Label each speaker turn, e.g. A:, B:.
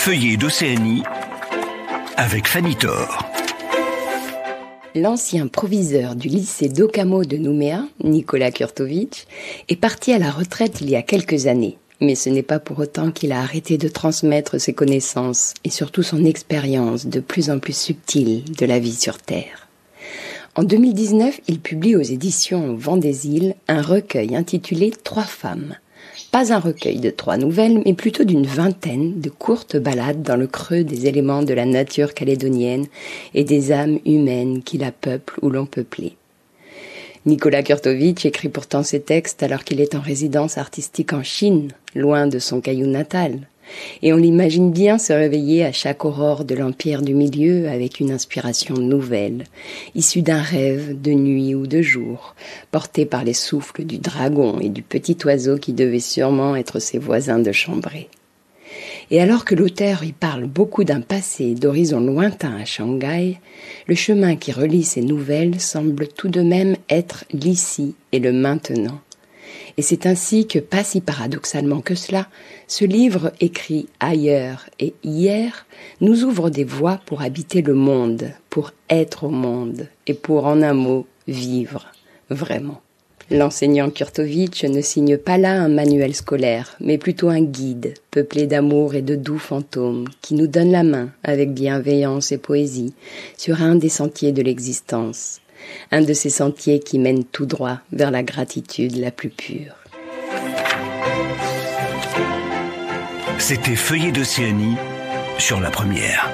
A: Feuillet d'Océanie avec Fanny Thor.
B: L'ancien proviseur du lycée d'Okamo de Nouméa, Nikola Kurtovic, est parti à la retraite il y a quelques années. Mais ce n'est pas pour autant qu'il a arrêté de transmettre ses connaissances et surtout son expérience de plus en plus subtile de la vie sur Terre. En 2019, il publie aux éditions Vent des Îles un recueil intitulé « 3 femmes ». Pas un recueil de 3 nouvelles, mais plutôt d'une vingtaine de courtes ballades dans le creux des éléments de la nature calédonienne et des âmes humaines qui la peuplent ou l'ont peuplée. Nikola Kurtovic écrit pourtant ses textes alors qu'il est en résidence artistique en Chine, loin de son caillou natal. Et on l'imagine bien se réveiller à chaque aurore de l'Empire du Milieu avec une inspiration nouvelle, issue d'un rêve de nuit ou de jour, porté par les souffles du dragon et du petit oiseau qui devait sûrement être ses voisins de chambrée. Et alors que l'auteur y parle beaucoup d'un passé d'horizon lointain à Shanghai, le chemin qui relie ces nouvelles semble tout de même être l'ici et le maintenant. Et c'est ainsi que, pas si paradoxalement que cela, ce livre écrit ailleurs et hier nous ouvre des voies pour habiter le monde, pour être au monde et pour, en un mot, vivre, vraiment. L'enseignant Kurtovic ne signe pas là un manuel scolaire, mais plutôt un guide, peuplé d'amour et de doux fantômes, qui nous donne la main, avec bienveillance et poésie, sur un des sentiers de l'existence. Un de ces sentiers qui mènent tout droit vers la gratitude la plus pure.
A: C'était Feuillet d'Océanie sur La Première.